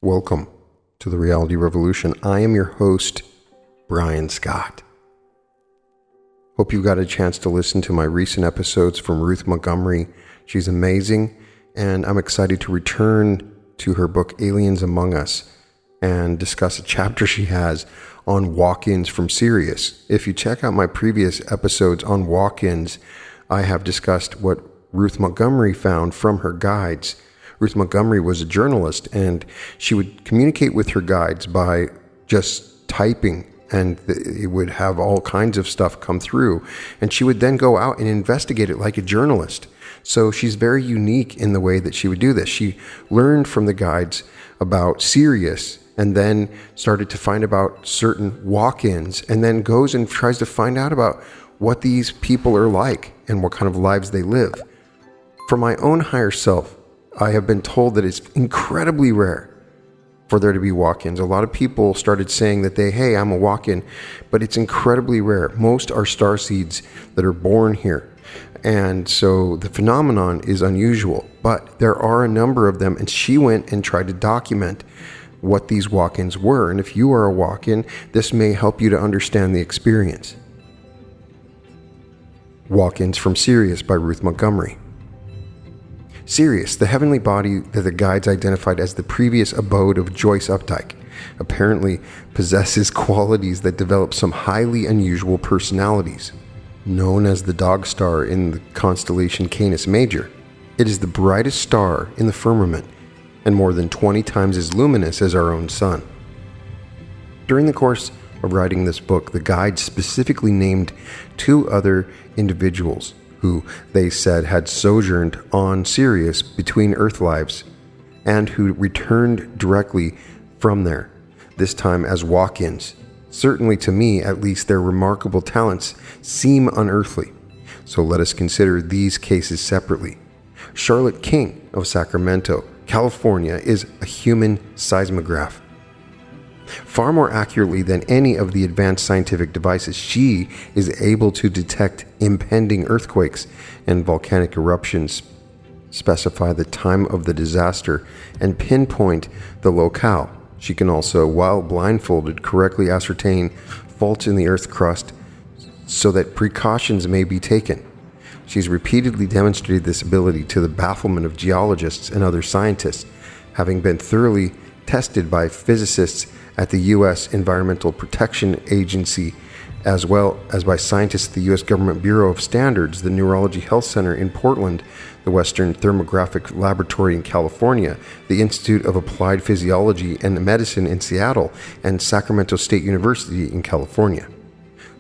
Welcome to the Reality Revolution. I am your host, Brian Scott. Hope you got a chance to listen to my recent episodes from Ruth Montgomery. She's amazing, and I'm excited to return to her book, Aliens Among Us, and discuss a chapter she has on walk-ins from Sirius. If you check out my previous episodes on walk-ins, I have discussed what Ruth Montgomery found from her guides. Ruth Montgomery was a journalist, and she would communicate with her guides by just typing, and it would have all kinds of stuff come through, and she would then go out and investigate it like a journalist. So she's very unique in the way that she would do this. She learned from the guides about Sirius, and then started to find about certain walk-ins, and then goes and tries to find out about what these people are like and what kind of lives they live. For my own higher self, I have been told that it's incredibly rare for there to be walk-ins. A lot of people started saying that hey, I'm a walk-in, but it's incredibly rare. Most are starseeds that are born here. And so the phenomenon is unusual, but there are a number of them, and she went and tried to document what these walk-ins were. And if you are a walk-in, this may help you to understand the experience. Walk-ins from Sirius by Ruth Montgomery. Sirius, the heavenly body that the guides identified as the previous abode of Joyce Updike, apparently possesses qualities that develop some highly unusual personalities. Known as the dog star in the constellation Canis Major, it is the brightest star in the firmament and more than 20 times as luminous as our own sun. During the course of writing this book, the guides specifically named two other individuals who they said had sojourned on Sirius between Earth lives and who returned directly from there, this time as walk-ins. Certainly to me, at least, their remarkable talents seem unearthly. So let us consider these cases separately. Charlotte King of Sacramento, California, is a human seismograph. Far more accurately than any of the advanced scientific devices, she is able to detect impending earthquakes and volcanic eruptions, specify the time of the disaster, and pinpoint the locale. She can also, while blindfolded, correctly ascertain faults in the earth crust so that precautions may be taken. She's repeatedly demonstrated this ability to the bafflement of geologists and other scientists, having been thoroughly tested by physicists at the U.S. Environmental Protection Agency, as well as by scientists at the U.S. Government Bureau of Standards, the Neurology Health Center in Portland, the Western Thermographic Laboratory in California, the Institute of Applied Physiology and Medicine in Seattle, and Sacramento State University in California.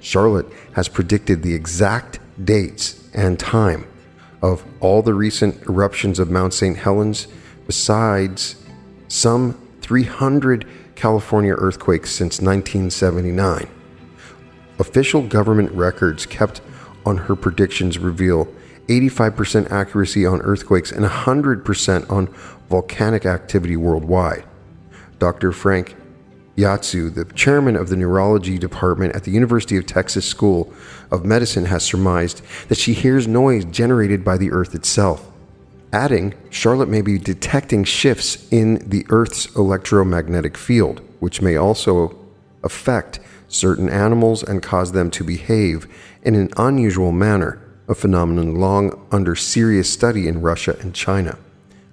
Charlotte has predicted the exact dates and time of all the recent eruptions of Mount St. Helens, besides some 300 California earthquakes since 1979. Official government records kept on her predictions reveal 85% accuracy on earthquakes and 100% on volcanic activity worldwide. Dr. Frank Yatsu, the chairman of the neurology department at the University of Texas School of Medicine, has surmised that she hears noise generated by the Earth itself. Adding, Charlotte may be detecting shifts in the Earth's electromagnetic field, which may also affect certain animals and cause them to behave in an unusual manner, a phenomenon long under serious study in Russia and China.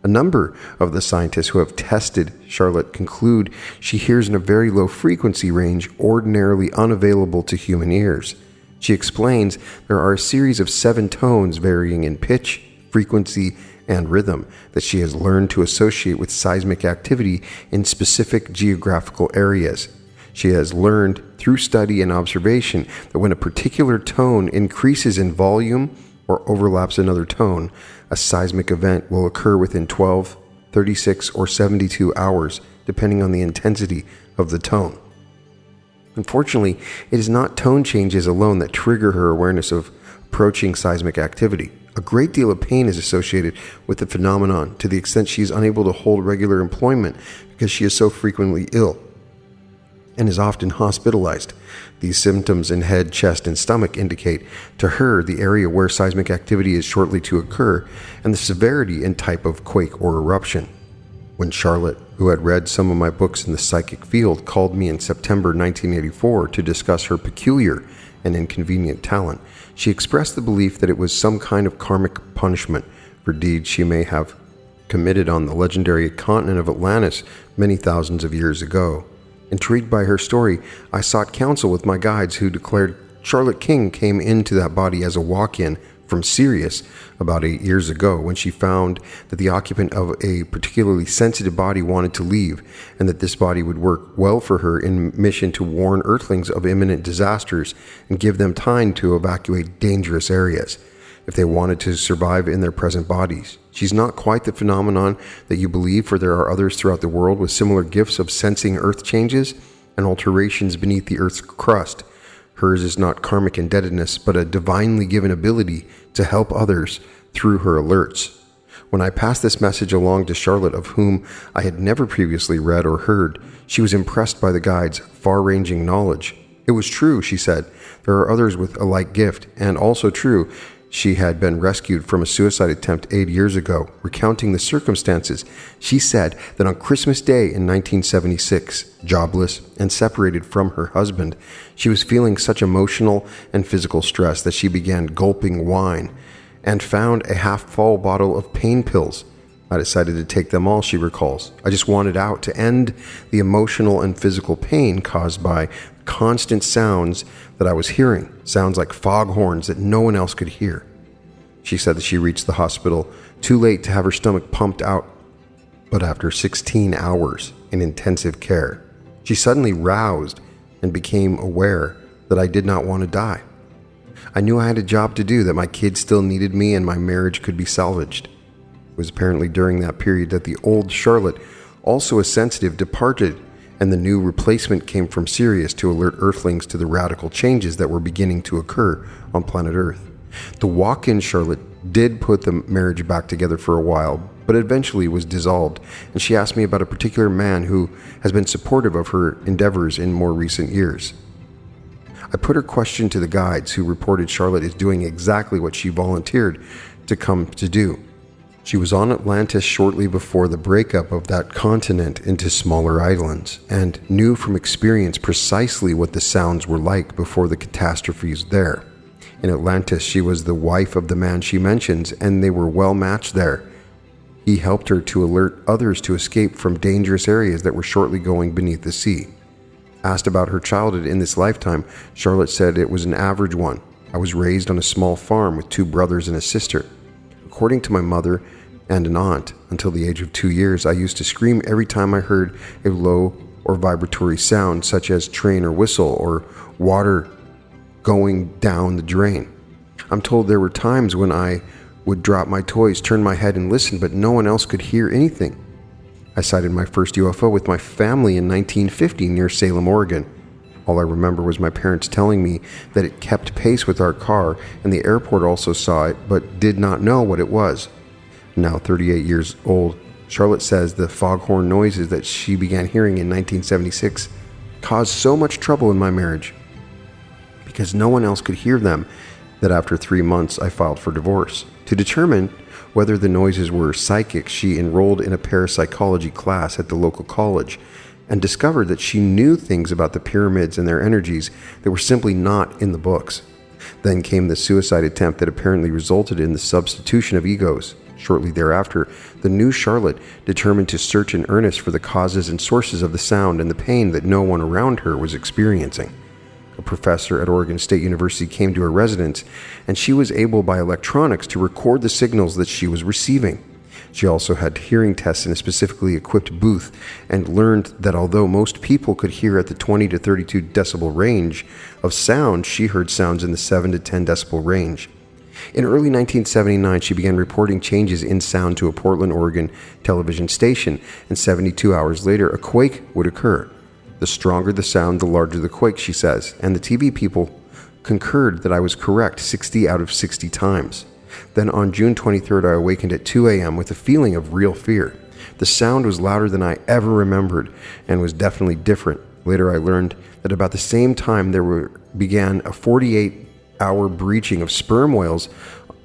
A number of the scientists who have tested Charlotte conclude she hears in a very low frequency range ordinarily unavailable to human ears. She explains there are a series of 7 tones varying in pitch, frequency, and rhythm that she has learned to associate with seismic activity in specific geographical areas. She has learned through study and observation that when a particular tone increases in volume or overlaps another tone, a seismic event will occur within 12, 36, or 72 hours, depending on the intensity of the tone. Unfortunately, it is not tone changes alone that trigger her awareness of approaching seismic activity. A great deal of pain is associated with the phenomenon to the extent she is unable to hold regular employment because she is so frequently ill and is often hospitalized. These symptoms in head, chest, and stomach indicate to her the area where seismic activity is shortly to occur and the severity and type of quake or eruption. When Charlotte, who had read some of my books in the psychic field, called me in September 1984 to discuss her peculiar and inconvenient talent, she expressed the belief that it was some kind of karmic punishment for deeds she may have committed on the legendary continent of Atlantis many thousands of years ago. Intrigued by her story, I sought counsel with my guides, who declared Charlotte King came into that body as a walk-in from Sirius about 8 years ago, when she found that the occupant of a particularly sensitive body wanted to leave, and that this body would work well for her in mission to warn Earthlings of imminent disasters and give them time to evacuate dangerous areas if they wanted to survive in their present bodies. She's not quite the phenomenon that you believe, for there are others throughout the world with similar gifts of sensing Earth changes and alterations beneath the Earth's crust. Hers is not karmic indebtedness, but a divinely given ability to help others through her alerts. When I passed this message along to Charlotte, of whom I had never previously read or heard, she was impressed by the guide's far-ranging knowledge. It was true, she said. There are others with a like gift, and also true, she had been rescued from a suicide attempt 8 years ago. Recounting the circumstances, she said that on Christmas Day in 1976, jobless and separated from her husband, she was feeling such emotional and physical stress that she began gulping wine and found a half-full bottle of pain pills. I decided to take them all, she recalls. I just wanted out to end the emotional and physical pain caused by constant sounds that I was hearing, sounds like foghorns that no one else could hear. She said that she reached the hospital too late to have her stomach pumped out, but after 16 hours in intensive care, she suddenly roused and became aware that I did not want to die. I knew I had a job to do, that my kids still needed me, and my marriage could be salvaged. It was apparently during that period that the old Charlotte, also a sensitive, departed, and the new replacement came from Sirius to alert Earthlings to the radical changes that were beginning to occur on planet Earth. The walk-in Charlotte did put the marriage back together for a while, but eventually was dissolved, and she asked me about a particular man who has been supportive of her endeavors in more recent years. I put her question to the guides, who reported Charlotte is doing exactly what she volunteered to come to do. She was on Atlantis shortly before the breakup of that continent into smaller islands, and knew from experience precisely what the sounds were like before the catastrophes there. In Atlantis, she was the wife of the man she mentions, and they were well matched there. He helped her to alert others to escape from dangerous areas that were shortly going beneath the sea. Asked about her childhood in this lifetime, Charlotte said it was an average one. I was raised on a small farm with 2 brothers and a sister. According to my mother and an aunt, until the age of 2 years, I used to scream every time I heard a low or vibratory sound, such as train or whistle or water going down the drain. I'm told there were times when I would drop my toys, turn my head and listen, but no one else could hear anything. I sighted my first UFO with my family in 1950 near Salem, Oregon. All I remember was my parents telling me that it kept pace with our car, and the airport also saw it, but did not know what it was. Now 38 years old, Charlotte says the foghorn noises that she began hearing in 1976 caused so much trouble in my marriage, because no one else could hear them, that after 3 months I filed for divorce. To determine whether the noises were psychic, she enrolled in a parapsychology class at the local college, and discovered that she knew things about the pyramids and their energies that were simply not in the books. Then came the suicide attempt that apparently resulted in the substitution of egos. Shortly thereafter, the new Charlotte determined to search in earnest for the causes and sources of the sound and the pain that no one around her was experiencing. A professor at Oregon State University came to her residence, and she was able by electronics to record the signals that she was receiving. She also had hearing tests in a specifically equipped booth, and learned that although most people could hear at the 20 to 32 decibel range of sound, she heard sounds in the 7 to 10 decibel range. In early 1979, she began reporting changes in sound to a Portland, Oregon television station, and 72 hours later, a quake would occur. The stronger the sound, the larger the quake, she says, and the TV people concurred that I was correct 60 out of 60 times. Then on June 23rd, I awakened at 2 a.m. with a feeling of real fear. The sound was louder than I ever remembered and was definitely different. Later I learned that about the same time began a 48-hour breaching of sperm whales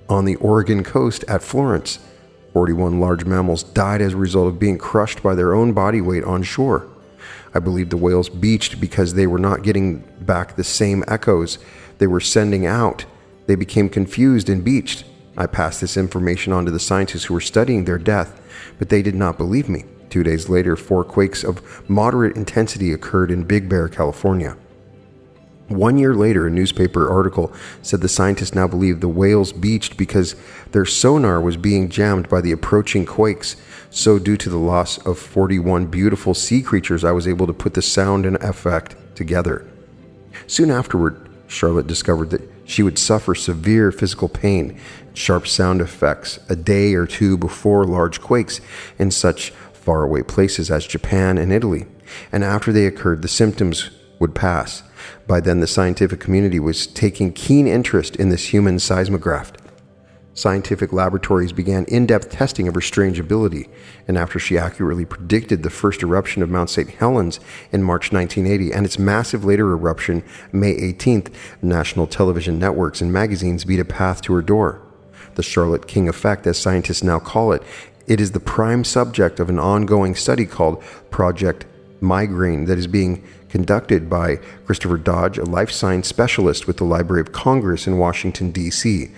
on the Oregon coast at Florence. 41 large mammals died as a result of being crushed by their own body weight on shore. I believe the whales beached because they were not getting back the same echoes they were sending out. They became confused and beached. I passed this information on to the scientists who were studying their death, but they did not believe me. 2 days later, 4 quakes of moderate intensity occurred in Big Bear, California. 1 year later, a newspaper article said the scientists now believe the whales beached because their sonar was being jammed by the approaching quakes. So due to the loss of 41 beautiful sea creatures, I was able to put the sound and effect together. Soon afterward, Charlotte discovered that she would suffer severe physical pain, sharp sound effects a day or two before large quakes in such faraway places as Japan and Italy. And after they occurred, the symptoms would pass. By then, the scientific community was taking keen interest in this human seismograph. Scientific laboratories began in-depth testing of her strange ability, and after she accurately predicted the first eruption of Mount St. Helens in March 1980 and its massive later eruption May 18th, national television networks and magazines beat a path to her door. The Charlotte King effect, as scientists now call it, it is the prime subject of an ongoing study called Project Migraine that is being conducted by Christopher Dodge, a life science specialist with the Library of Congress in Washington, D.C.,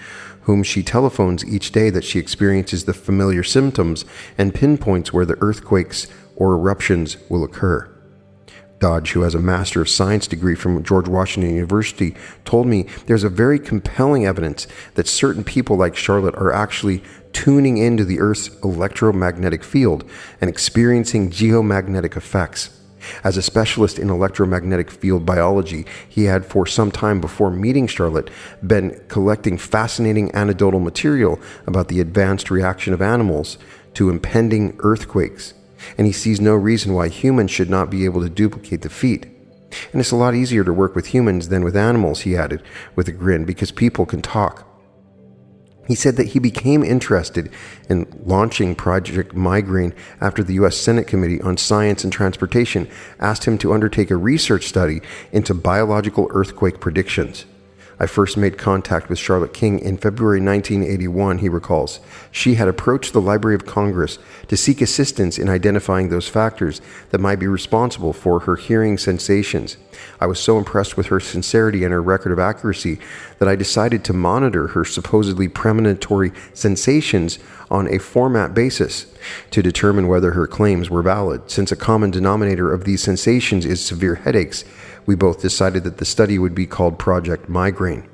whom she telephones each day that she experiences the familiar symptoms and pinpoints where the earthquakes or eruptions will occur. Dodge, who has a Master of Science degree from George Washington University, told me there's a very compelling evidence that certain people like Charlotte are actually tuning into the Earth's electromagnetic field and experiencing geomagnetic effects. As a specialist in electromagnetic field biology, he had for some time before meeting Charlotte been collecting fascinating anecdotal material about the advanced reaction of animals to impending earthquakes, and he sees no reason why humans should not be able to duplicate the feat. And it's a lot easier to work with humans than with animals, he added with a grin, because people can talk. He said that he became interested in launching Project Migraine after the U.S. Senate Committee on Science and Transportation asked him to undertake a research study into biological earthquake predictions. I first made contact with Charlotte King in February 1981, he recalls. She had approached the Library of Congress to seek assistance in identifying those factors that might be responsible for her hearing sensations. I was so impressed with her sincerity and her record of accuracy that I decided to monitor her supposedly premonitory sensations on a format basis to determine whether her claims were valid. Since a common denominator of these sensations is severe headaches, we both decided that the study would be called Project Migraine.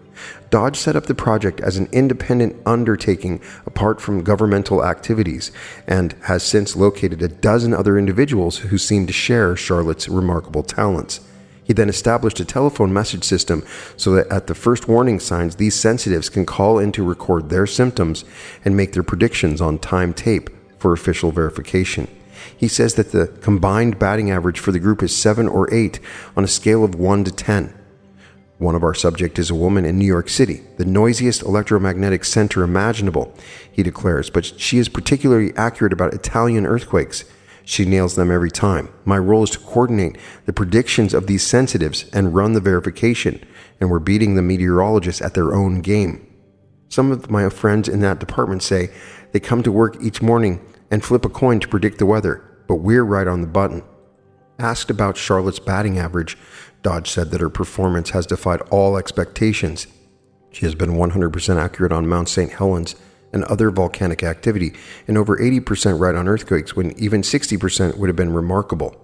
Dodge set up the project as an independent undertaking apart from governmental activities and has since located a dozen other individuals who seem to share Charlotte's remarkable talents. He then established a telephone message system so that at the first warning signs, these sensitives can call in to record their symptoms and make their predictions on time tape for official verification. He says that the combined batting average for the group is 7 or 8 on a scale of 1 to 10. One of our subjects is a woman in New York City, the noisiest electromagnetic center imaginable, he declares, but she is particularly accurate about Italian earthquakes. She nails them every time. My role is to coordinate the predictions of these sensitives and run the verification, and we're beating the meteorologists at their own game. Some of my friends in that department say they come to work each morning and flip a coin to predict the weather, but we're right on the button. Asked about Charlotte's batting average, Dodge said that her performance has defied all expectations. She has been 100% accurate on Mount St. Helens and other volcanic activity, and over 80% right on earthquakes, when even 60% would have been remarkable.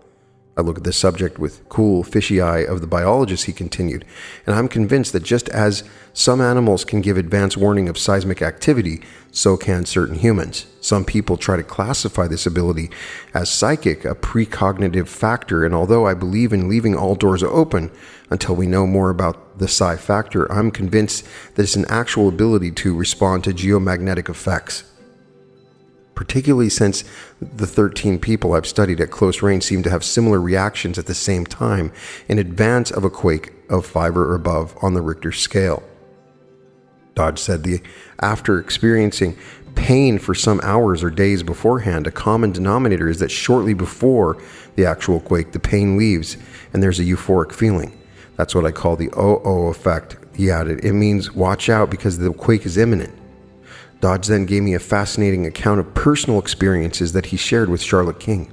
I look at the subject with cool, fishy eye of the biologist, he continued, and I'm convinced that just as some animals can give advance warning of seismic activity, so can certain humans. Some people try to classify this ability as psychic, a precognitive factor, and although I believe in leaving all doors open until we know more about the psi factor, I'm convinced that it's an actual ability to respond to geomagnetic effects. Particularly since the 13 people I've studied at close range seem to have similar reactions at the same time in advance of a quake of 5 or above on the Richter scale. Dodge said after experiencing pain for some hours or days beforehand, a common denominator is that shortly before the actual quake, the pain leaves and there's a euphoric feeling. That's what I call the oh-oh effect, he added. It means watch out because the quake is imminent. Dodge then gave me a fascinating account of personal experiences that he shared with Charlotte King.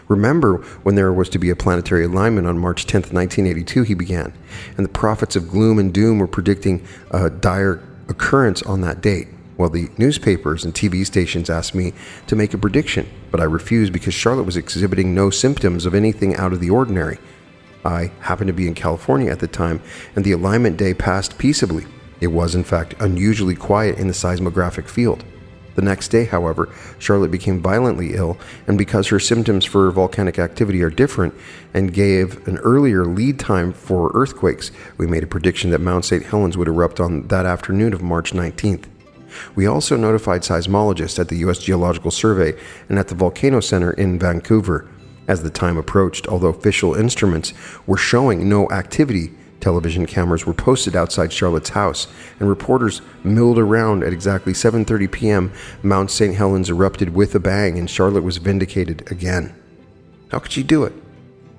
Remember when there was to be a planetary alignment on March 10th, 1982, he began, and the prophets of gloom and doom were predicting a dire occurrence on that date. Well, the newspapers and TV stations asked me to make a prediction, but I refused because Charlotte was exhibiting no symptoms of anything out of the ordinary. I happened to be in California at the time, and the alignment day passed peaceably. It was, in fact, unusually quiet in the seismographic field. The next day, however, Charlotte became violently ill, and because her symptoms for volcanic activity are different and gave an earlier lead time for earthquakes, we made a prediction that Mount St. Helens would erupt on that afternoon of March 19th. We also notified seismologists at the U.S. Geological Survey and at the Volcano Center in Vancouver. As the time approached, although official instruments were showing no activity, television cameras were posted outside Charlotte's house, and reporters milled around. At exactly 7:30 p.m., Mount St. Helens erupted with a bang, and Charlotte was vindicated again. How could she do it?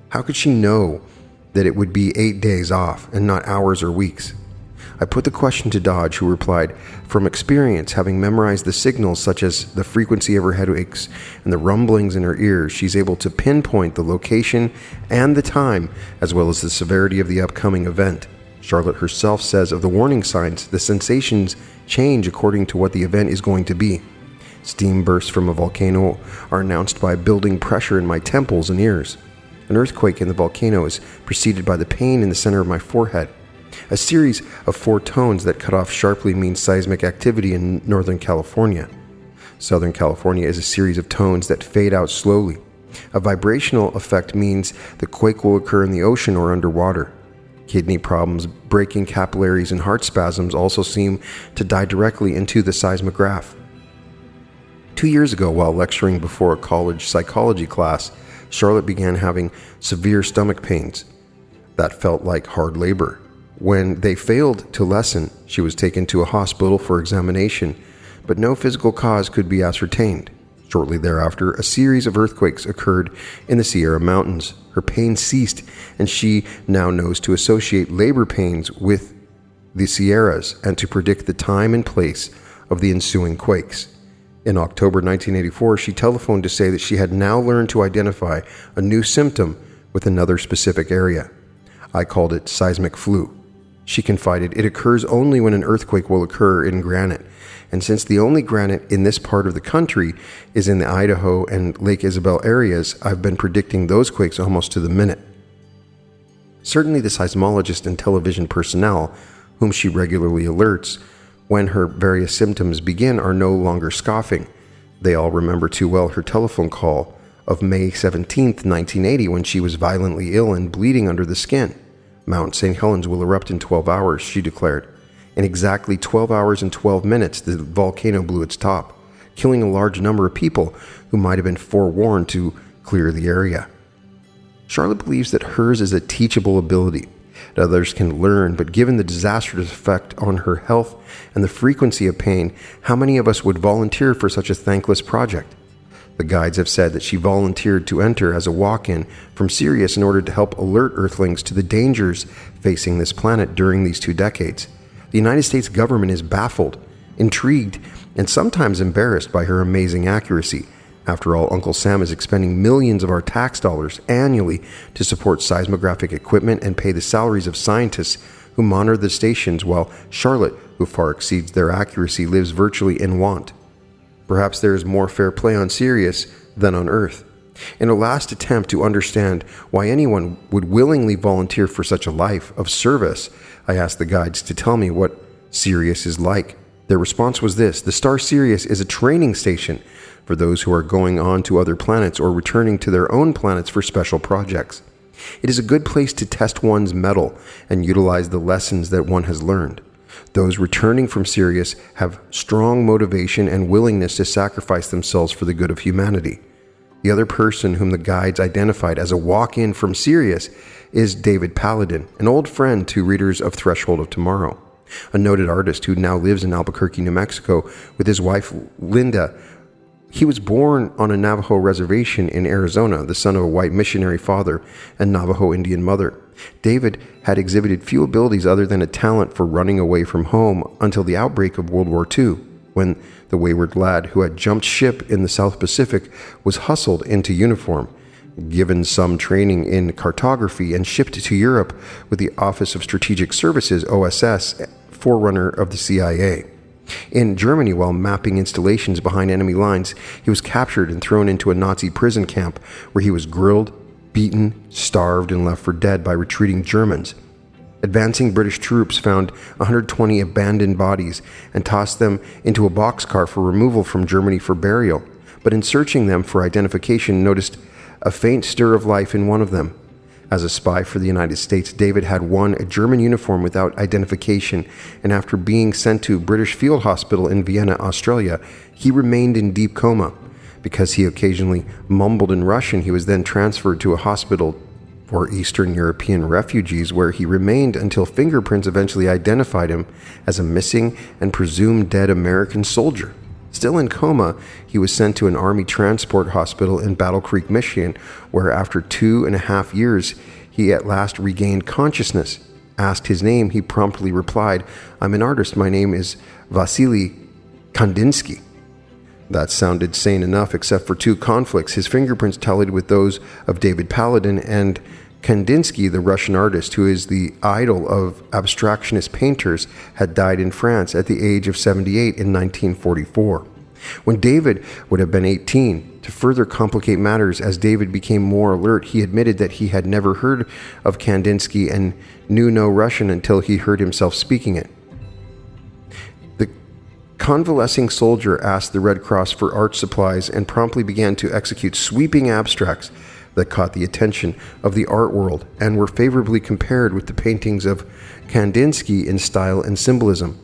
How could she know that it would be 8 days off and not hours or weeks? I put the question to Dodge, who replied, from experience, having memorized the signals such as the frequency of her headaches and the rumblings in her ears, she's able to pinpoint the location and the time, as well as the severity of the upcoming event. Charlotte herself says of the warning signs, the sensations change according to what the event is going to be. Steam bursts from a volcano are announced by building pressure in my temples and ears. An earthquake in the volcano is preceded by the pain in the center of my forehead. A series of 4 tones that cut off sharply means seismic activity in Northern California. Southern California is a series of tones that fade out slowly. A vibrational effect means the quake will occur in the ocean or underwater. Kidney problems, breaking capillaries, and heart spasms also seem to die directly into the seismograph. 2 years ago, while lecturing before a college psychology class, Charlotte began having severe stomach pains. That felt like hard labor. When they failed to lessen, she was taken to a hospital for examination, but no physical cause could be ascertained. Shortly thereafter, a series of earthquakes occurred in the Sierra Mountains. Her pain ceased, and she now knows to associate labor pains with the Sierras and to predict the time and place of the ensuing quakes. In October 1984, she telephoned to say that she had now learned to identify a new symptom with another specific area. I called it seismic flu. She confided, it occurs only when an earthquake will occur in granite, and since the only granite in this part of the country is in the Idaho and Lake Isabel areas, I've been predicting those quakes almost to the minute. Certainly the seismologist and television personnel, whom she regularly alerts when her various symptoms begin, are no longer scoffing. They all remember too well her telephone call of May 17th, 1980, when she was violently ill and bleeding under the skin. Mount St. Helens will erupt in 12 hours, she declared. In exactly 12 hours and 12 minutes, the volcano blew its top, killing a large number of people who might have been forewarned to clear the area. Charlotte believes that hers is a teachable ability that others can learn, but given the disastrous effect on her health and the frequency of pain, how many of us would volunteer for such a thankless project? The guides have said that she volunteered to enter as a walk-in from Sirius in order to help alert Earthlings to the dangers facing this planet during these 2 decades. The United States government is baffled, intrigued, and sometimes embarrassed by her amazing accuracy. After all, Uncle Sam is expending millions of our tax dollars annually to support seismographic equipment and pay the salaries of scientists who monitor the stations, while Charlotte, who far exceeds their accuracy, lives virtually in want. Perhaps there is more fair play on Sirius than on Earth. In a last attempt to understand why anyone would willingly volunteer for such a life of service, I asked the guides to tell me what Sirius is like. Their response was this: the star Sirius is a training station for those who are going on to other planets or returning to their own planets for special projects. It is a good place to test one's mettle and utilize the lessons that one has learned. Those returning from Sirius have strong motivation and willingness to sacrifice themselves for the good of humanity. The other person whom the guides identified as a walk-in from Sirius is David Paladin, an old friend to readers of Threshold of Tomorrow, a noted artist who now lives in Albuquerque, New Mexico, with his wife Linda. He was born on a Navajo reservation in Arizona, the son of a white missionary father and Navajo Indian mother. David had exhibited few abilities other than a talent for running away from home until the outbreak of World War II. when the wayward lad who had jumped ship in the South Pacific was hustled into uniform, given some training in cartography, and shipped to Europe with the Office of Strategic Services, OSS, forerunner of the CIA. In Germany, while mapping installations behind enemy lines, he was captured and thrown into a Nazi prison camp where he was grilled, beaten, starved, and left for dead by retreating Germans. Advancing British troops found 120 abandoned bodies and tossed them into a boxcar for removal from Germany for burial, but in searching them for identification noticed a faint stir of life in one of them. As a spy for the United States, David had worn a German uniform without identification, and after being sent to British Field Hospital in Vienna, Australia, he remained in deep coma. Because he occasionally mumbled in Russian, he was then transferred to a hospital for Eastern European refugees, where he remained until fingerprints eventually identified him as a missing and presumed dead American soldier. Still in coma, he was sent to an Army transport hospital in Battle Creek, Michigan, where after 2.5 years, he at last regained consciousness. Asked his name, he promptly replied, "I'm an artist. My name is Vasily Kandinsky." That sounded sane enough, except for two conflicts. His fingerprints tallied with those of David Paladin, and Kandinsky, the Russian artist who is the idol of abstractionist painters, had died in France at the age of 78 in 1944. When David would have been 18, to further complicate matters, as David became more alert, he admitted that he had never heard of Kandinsky and knew no Russian until he heard himself speaking it. The convalescing soldier asked the Red Cross for art supplies and promptly began to execute sweeping abstracts that caught the attention of the art world and were favorably compared with the paintings of Kandinsky in style and symbolism.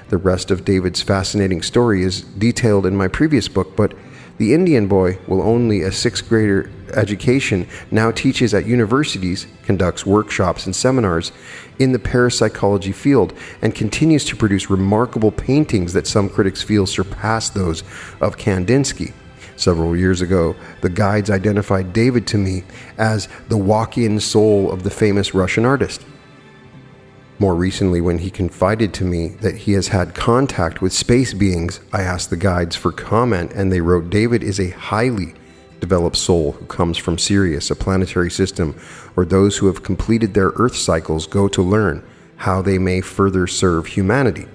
The rest of David's fascinating story is detailed in my previous book, but the Indian boy, with only a sixth grader education, now teaches at universities, conducts workshops and seminars in the parapsychology field, and continues to produce remarkable paintings that some critics feel surpass those of Kandinsky. Several years ago, the guides identified David to me as the walk-in soul of the famous Russian artist. More recently, when he confided to me that he has had contact with space beings, I asked the guides for comment, and they wrote, "David is a highly developed soul who comes from Sirius, a planetary system where those who have completed their Earth cycles go to learn how they may further serve humanity."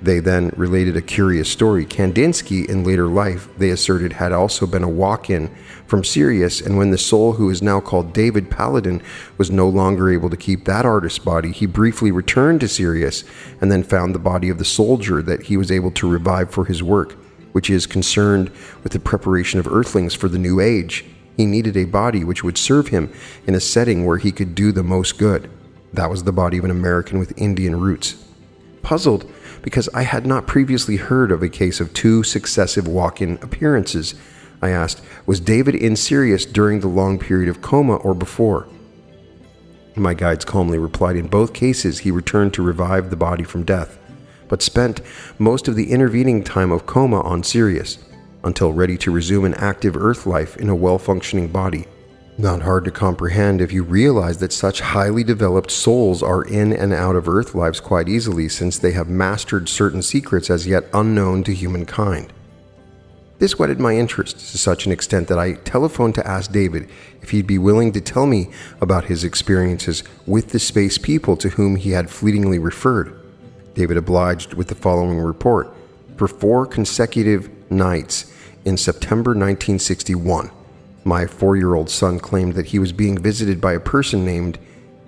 They then related a curious story. Kandinsky, in later life, they asserted, had also been a walk-in from Sirius, and when the soul who is now called David Paladin was no longer able to keep that artist's body, he briefly returned to Sirius and then found the body of the soldier that he was able to revive for his work, which is concerned with the preparation of Earthlings for the new age. He needed a body which would serve him in a setting where he could do the most good. That was the body of an American with Indian roots. Puzzled, because I had not previously heard of a case of 2 successive walk-in appearances, I asked, was David in Sirius during the long period of coma or before? My guides calmly replied, in both cases he returned to revive the body from death, but spent most of the intervening time of coma on Sirius, until ready to resume an active Earth life in a well-functioning body. Not hard to comprehend if you realize that such highly developed souls are in and out of Earth lives quite easily, since they have mastered certain secrets as yet unknown to humankind. This whetted my interest to such an extent that I telephoned to ask David if he'd be willing to tell me about his experiences with the space people to whom he had fleetingly referred. David obliged with the following report. For 4 consecutive nights in September 1961, my 4-year-old son claimed that he was being visited by a person named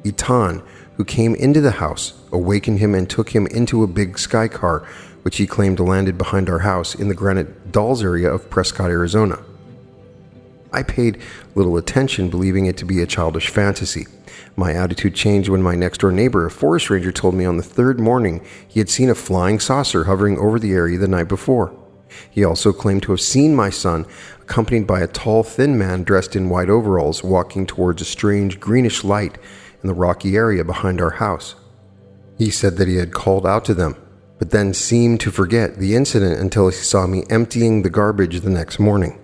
Itan, who came into the house, awakened him, and took him into a big sky car, which he claimed landed behind our house in the Granite Dolls area of Prescott, Arizona. I paid little attention, believing it to be a childish fantasy. My attitude changed when my next-door neighbor, a forest ranger, told me on the 3rd morning he had seen a flying saucer hovering over the area the night before. He also claimed to have seen my son, accompanied by a tall, thin man dressed in white overalls, walking towards a strange greenish light in the rocky area behind our house. He said that he had called out to them, but then seemed to forget the incident until he saw me emptying the garbage the next morning.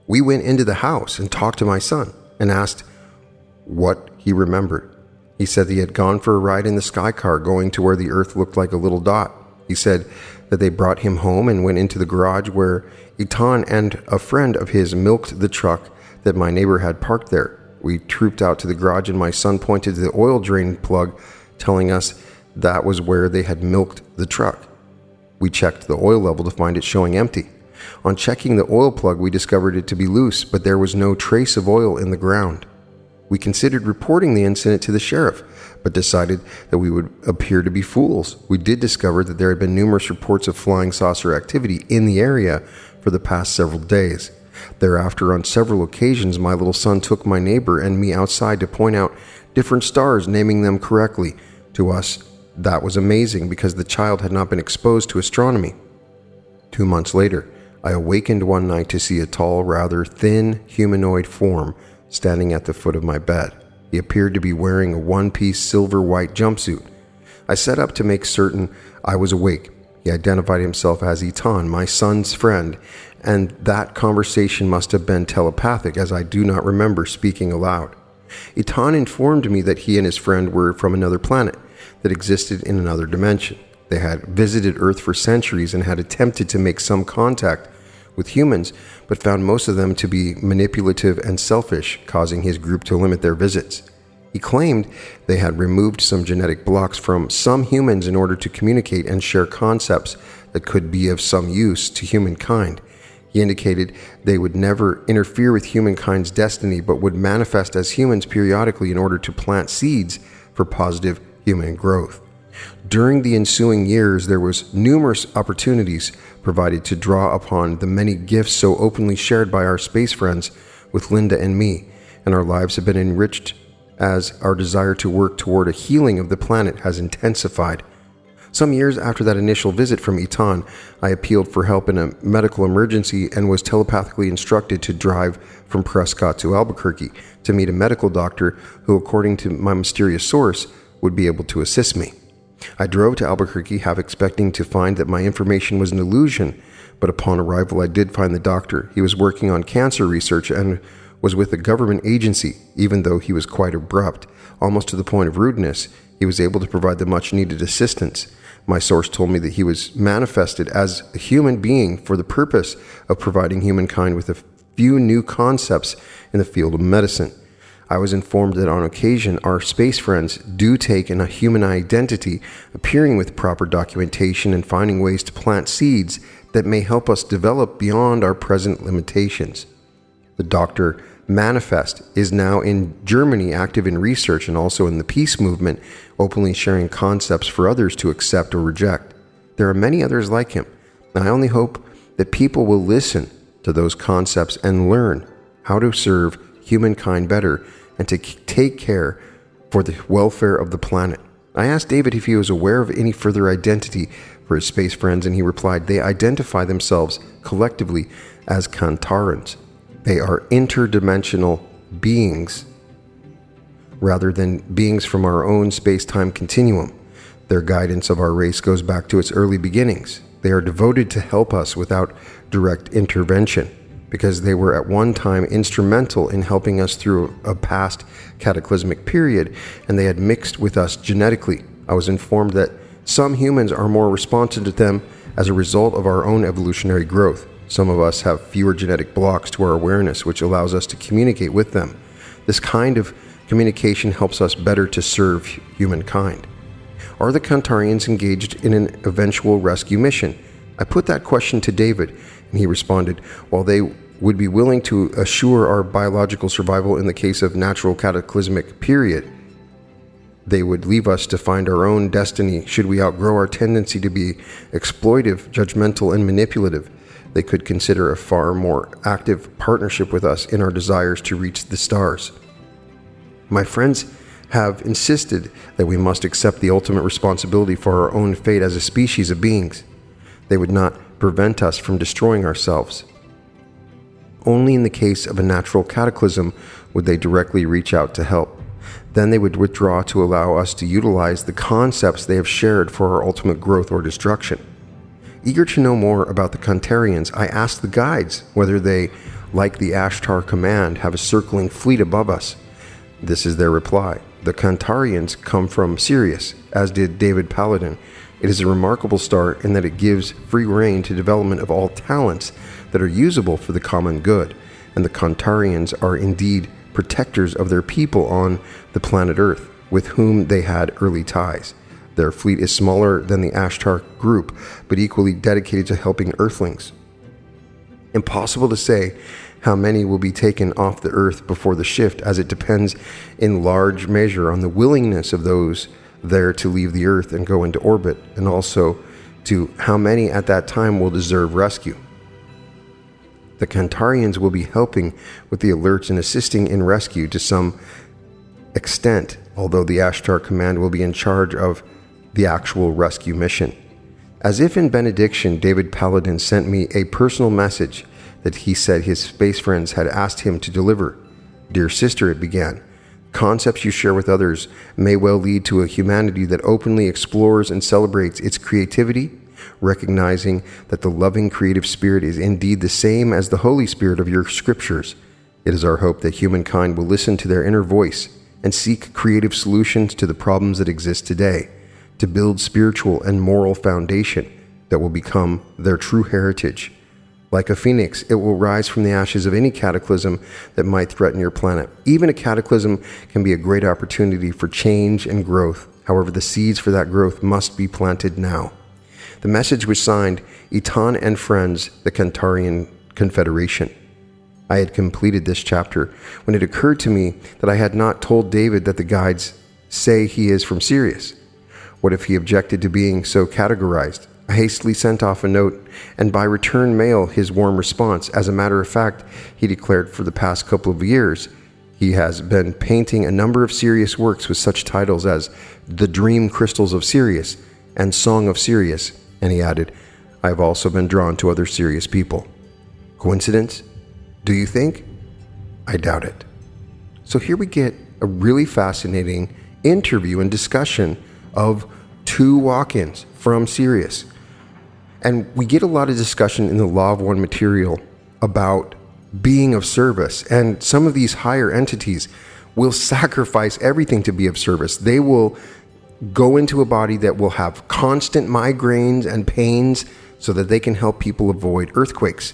We went into the house and talked to my son and asked what he remembered. He said he had gone for a ride in the sky car going to where the Earth looked like a little dot. He said that they brought him home and went into the garage where Itan and a friend of his milked the truck that my neighbor had parked there. We trooped out to the garage and my son pointed to the oil drain plug, telling us that was where they had milked the truck. We checked the oil level to find it showing empty. On checking the oil plug, we discovered it to be loose, but there was no trace of oil in the ground. We considered reporting the incident to the sheriff, but decided that we would appear to be fools. We did discover that there had been numerous reports of flying saucer activity in the area for the past several days. Thereafter, on several occasions, my little son took my neighbor and me outside to point out different stars, naming them correctly. To us, that was amazing because the child had not been exposed to astronomy. 2 months later, I awakened one night to see a tall, rather thin, humanoid form standing at the foot of my bed. He appeared to be wearing a one-piece silver-white jumpsuit. I sat up to make certain I was awake. He identified himself as Itan, my son's friend, and that conversation must have been telepathic, as I do not remember speaking aloud. Itan informed me that he and his friend were from another planet that existed in another dimension. They had visited Earth for centuries and had attempted to make some contact with humans, but found most of them to be manipulative and selfish, causing his group to limit their visits. He claimed they had removed some genetic blocks from some humans in order to communicate and share concepts that could be of some use to humankind. He indicated they would never interfere with humankind's destiny, but would manifest as humans periodically in order to plant seeds for positive human growth. During the ensuing years, there was numerous opportunities provided to draw upon the many gifts so openly shared by our space friends with Linda and me, and our lives have been enriched as our desire to work toward a healing of the planet has intensified. Some years after that initial visit from Itan, I appealed for help in a medical emergency and was telepathically instructed to drive from Prescott to Albuquerque to meet a medical doctor who, according to my mysterious source, would be able to assist me. I drove to Albuquerque, half expecting to find that my information was an illusion, but upon arrival I did find the doctor. He was working on cancer research and was with a government agency. Even though he was quite abrupt, almost to the point of rudeness, he was able to provide the much-needed assistance. My source told me that he was manifested as a human being for the purpose of providing humankind with a few new concepts in the field of medicine. I was informed that on occasion our space friends do take in a human identity, appearing with proper documentation and finding ways to plant seeds that may help us develop beyond our present limitations. The Dr. Manifest is now in Germany, active in research and also in the peace movement, openly sharing concepts for others to accept or reject. There are many others like him, and I only hope that people will listen to those concepts and learn how to serve humankind better and to take care for the welfare of the planet. I asked David if he was aware of any further identity for his space friends, and he replied they identify themselves collectively as Kantarans. They are interdimensional beings rather than beings from our own space-time continuum. Their guidance of our race goes back to its early beginnings. They are devoted to help us without direct intervention, because they were at one time instrumental in helping us through a past cataclysmic period, and they had mixed with us genetically. I was informed that some humans are more responsive to them as a result of our own evolutionary growth. Some of us have fewer genetic blocks to our awareness, which allows us to communicate with them. This kind of communication helps us better to serve humankind. Are the Kantarians engaged in an eventual rescue mission? I put that question to David, and he responded, while they would be willing to assure our biological survival in the case of natural cataclysmic period, they would leave us to find our own destiny should we outgrow our tendency to be exploitive, judgmental, and manipulative. They could consider a far more active partnership with us in our desires to reach the stars. My friends have insisted that we must accept the ultimate responsibility for our own fate as a species of beings. They would not prevent us from destroying ourselves. Only in the case of a natural cataclysm would they directly reach out to help. Then they would withdraw to allow us to utilize the concepts they have shared for our ultimate growth or destruction. Eager to know more about the Kantarians, I asked the guides whether they, like the Ashtar Command, have a circling fleet above us. This is their reply. The Kantarians come from Sirius, as did David Paladin, It is a remarkable star in that it gives free rein to development of all talents that are usable for the common good, and the Kantarians are indeed protectors of their people on the planet Earth, with whom they had early ties. Their fleet is smaller than the Ashtar group, but equally dedicated to helping Earthlings. Impossible to say how many will be taken off the Earth before the shift, as it depends in large measure on the willingness of those there to leave the Earth and go into orbit, and also to how many at that time will deserve rescue. The Kantarians will be helping with the alerts and assisting in rescue to some extent, although the Ashtar Command will be in charge of the actual rescue mission. As if in benediction, David Paladin sent me a personal message that he said his space friends had asked him to deliver. "Dear sister," it began, "concepts you share with others may well lead to a humanity that openly explores and celebrates its creativity, recognizing that the loving creative spirit is indeed the same as the Holy Spirit of your scriptures. It is our hope that humankind will listen to their inner voice and seek creative solutions to the problems that exist today, to build spiritual and moral foundation that will become their true heritage. Like a phoenix, it will rise from the ashes of any cataclysm that might threaten your planet. Even a cataclysm can be a great opportunity for change and growth. However, the seeds for that growth must be planted now." The message was signed Etan and Friends, the Kantarian Confederation. I had completed this chapter when it occurred to me that I had not told David that the guides say he is from Sirius. What if he objected to being so categorized? I hastily sent off a note, and by return mail his warm response. As a matter of fact, he declared for the past couple of years he has been painting a number of Sirius works with such titles as The Dream Crystals of Sirius and Song of Sirius, and he added, "I have also been drawn to other Sirius people." Coincidence? Do you think? I doubt it. So here we get a really fascinating interview and discussion of two walk-ins from Sirius. And we get a lot of discussion in the Law of One material about being of service. And some of these higher entities will sacrifice everything to be of service. They will go into a body that will have constant migraines and pains so that they can help people avoid earthquakes.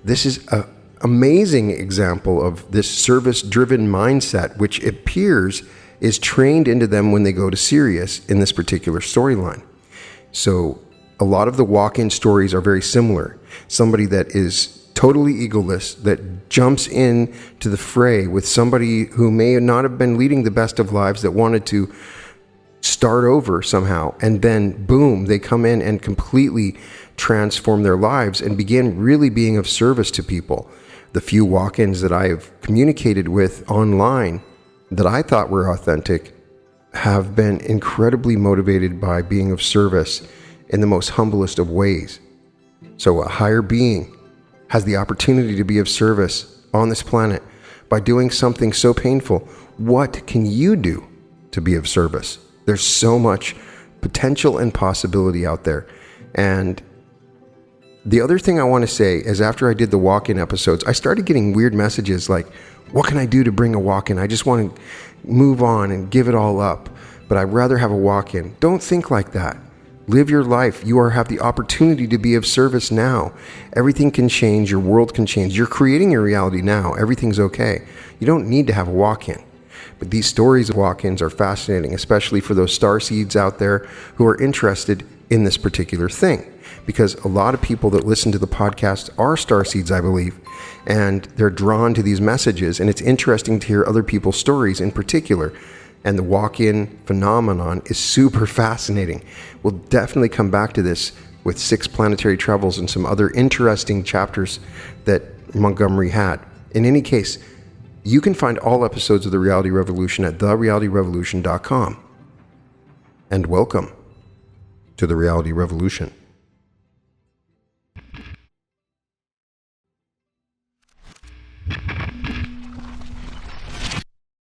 This is an amazing example of this service-driven mindset, which appears is trained into them when they go to Sirius in this particular storyline. So a lot of the walk-in stories are very similar. Somebody that is totally egoless, that jumps in to the fray with somebody who may not have been leading the best of lives, that wanted to start over somehow, and then boom, they come in and completely transform their lives and begin really being of service to people. The few walk-ins that I have communicated with online that I thought were authentic have been incredibly motivated by being of service in the most humblest of ways. So a higher being has the opportunity to be of service on this planet by doing something so painful. What can you do to be of service? There's so much potential and possibility out there. And the other thing I want to say is, after I did the walk-in episodes, I started getting weird messages like, what can I do to bring a walk-in? I just want to move on and give it all up, but I'd rather have a walk-in. Don't think like that. Live your life. You have the opportunity to be of service now. Everything can change. Your world can change. You're creating your reality now. Everything's okay. You don't need to have a walk-in. But these stories of walk-ins are fascinating, especially for those starseeds out there who are interested in this particular thing. Because a lot of people that listen to the podcast are starseeds, I believe, and they're drawn to these messages, and it's interesting to hear other people's stories in particular. And the walk-in phenomenon is super fascinating. We'll definitely come back to this with 6 planetary travels and some other interesting chapters that Montgomery had. In any case, you can find all episodes of The Reality Revolution at therealityrevolution.com. And welcome to The Reality Revolution.